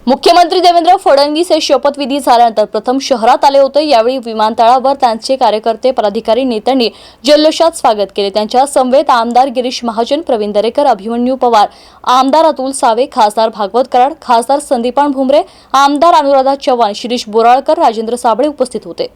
मुख्यमंत्री देवेंद्र फडणवीस हे शपथविधी झाल्यानंतर प्रथम शहरात आले होते। यावेळी विमानतळावर त्यांचे कार्यकर्ते, पदाधिकारी, नेत्यांनी जल्लोषात स्वागत केले। त्यांच्या समवेत आमदार गिरीश महाजन, प्रवीण दरेकर, अभिमन्यू पवार, आमदार अतुल सावे, खासदार भागवत कराड, खासदार संदीपान भुमरे, आमदार अनुराधा चव्हाण, शिरीष बोराळकर, राजेंद्र साबळे उपस्थित होते।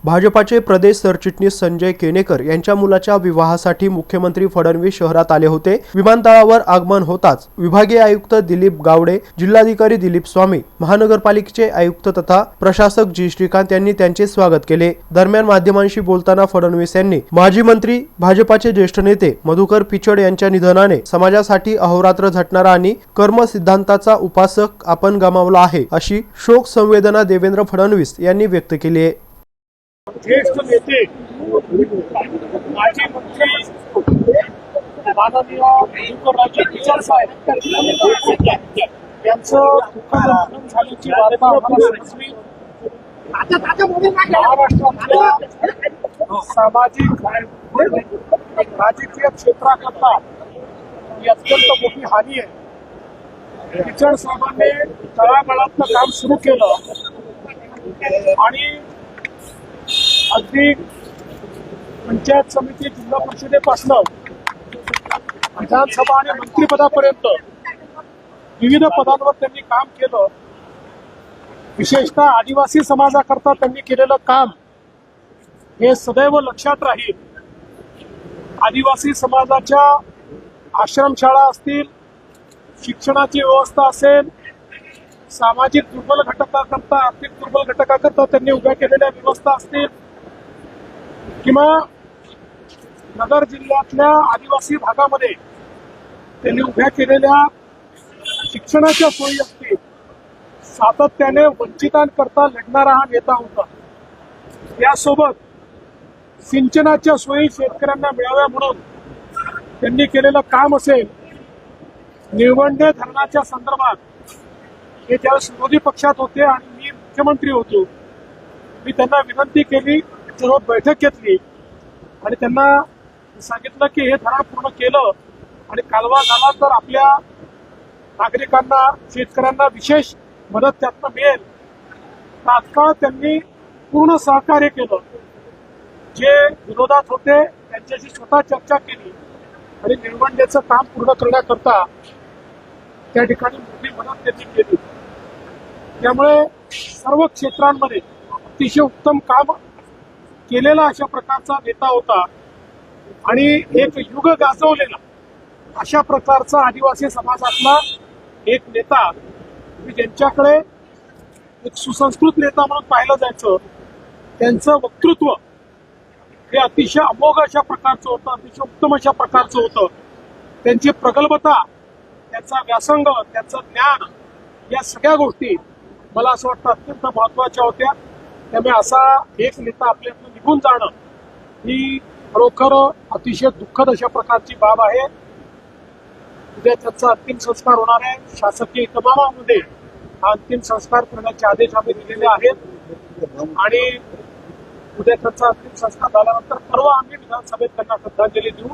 भाजपाचे प्रदेश सरचिटणीस संजय केनेकर यांच्या मुलाच्या विवाहासाठी मुख्यमंत्री फडणवीस शहरात आले होते। विमानतळावर आगमन होताच विभागीय आयुक्त दिलीप गावडे, जिल्हाधिकारी दिलीप स्वामी, महानगरपालिकेचे आयुक्त तथा प्रशासक जी श्रीकांत यांनी त्यांचे स्वागत केले। दरम्यान माध्यमांशी बोलताना फडणवीस यांनी माजी मंत्री, भाजपाचे ज्येष्ठ नेते मधुकर पिचड यांच्या निधनाने समाजासाठी अहोरात्र झटणारा आणि कर्म सिद्धांताचा उपासक आपण गमावला आहे, अशी शोक संवेदना देवेंद्र फडणवीस यांनी व्यक्त केली आहे। ज्येष्ठ नेते माजी मंत्री माननीय मधुकररावजी पिचड साहेब यांचं दुःखद निधन झाल्याची वार्ता आम्हाला समजली। महाराष्ट्रातल्या सामाजिक राजकीय क्षेत्राकरता ही अत्यंत मोठी हानी आहे। पिचड साहेबांनी तळागाळातलं काम सुरू केलं आणि अगदी पंचायत समिती, जिल्हा परिषदेपासून विधानसभा आणि मंत्रिपदापर्यंत विविध पदांवर त्यांनी काम केलं। विशेषतः आदिवासी समाजाकरता त्यांनी केलेलं काम हे सदैव लक्षात राहील। आदिवासी समाजाच्या आश्रमशाळा असतील, शिक्षणाची व्यवस्था असेल, सामाजिक दुर्बल घटकाकरता, आर्थिक दुर्बल घटकाकरता त्यांनी उभ्या केलेल्या व्यवस्था असतील किंवा नगर जिल्ह्यातल्या आदिवासी भागामध्ये त्यांनी उभ्या केलेल्या शिक्षणाच्या सोयी असतील, सातत्याने वंचितांकरता लढणारा हा नेता होता। यासोबत सिंचनाच्या सोयी शेतकऱ्यांना मिळाव्या म्हणून त्यांनी केलेलं काम असेल, निळवंडे धरणाच्या संदर्भात हे ज्यावेळेस विरोधी पक्षात होते आणि मी मुख्यमंत्री होतो, मी त्यांना विनंती केली, सर्व बैठक घेतली आणि त्यांना सांगितलं की हे धरण पूर्ण केलं आणि कालवा झाला तर आपल्या नागरिकांना, शेतकऱ्यांना विशेष मदत त्यातनं मिळेल। तात्काळ त्यांनी पूर्ण सहकार्य केलं। जे विरोधात होते त्यांच्याशी स्वतः चर्चा केली आणि निळवंडेचं काम पूर्ण करण्याकरता त्या ठिकाणी मोठी मदत त्यांनी केली। त्यामुळे सर्व क्षेत्रांमध्ये अतिशय उत्तम काम केलेला अशा प्रकारचा नेता होता आणि एक युग गाजवलेला अशा प्रकारचा आदिवासी समाजातला एक नेता, ज्यांच्याकडे एक सुसंस्कृत नेता म्हणून पाहिलं जायचं। त्यांचं वक्तृत्व हे अतिशय अमोघ अशा प्रकारचं होतं, अतिशय उत्तम अशा प्रकारचं होतं। त्यांची प्रगल्भता, त्यांचा व्यासंग, त्यांचं ज्ञान, या सगळ्या गोष्टी मला असं वाटतं अत्यंत महत्वाच्या होत्या। त्यामुळे असा एक नेता आपल्यातून निघून जाणं ही खरोखर अतिशय दुःखद अशा प्रकारची बाब आहे। उद्या त्याचा अंतिम संस्कार होणार आहे। शासकीय इतमामामध्ये हा अंतिम संस्कार करण्याचे आदेश आम्ही दिलेले आहेत आणि उद्या त्याचा अंतिम संस्कार झाल्यानंतर परवा आम्ही विधानसभेत त्यांना श्रद्धांजली देऊ।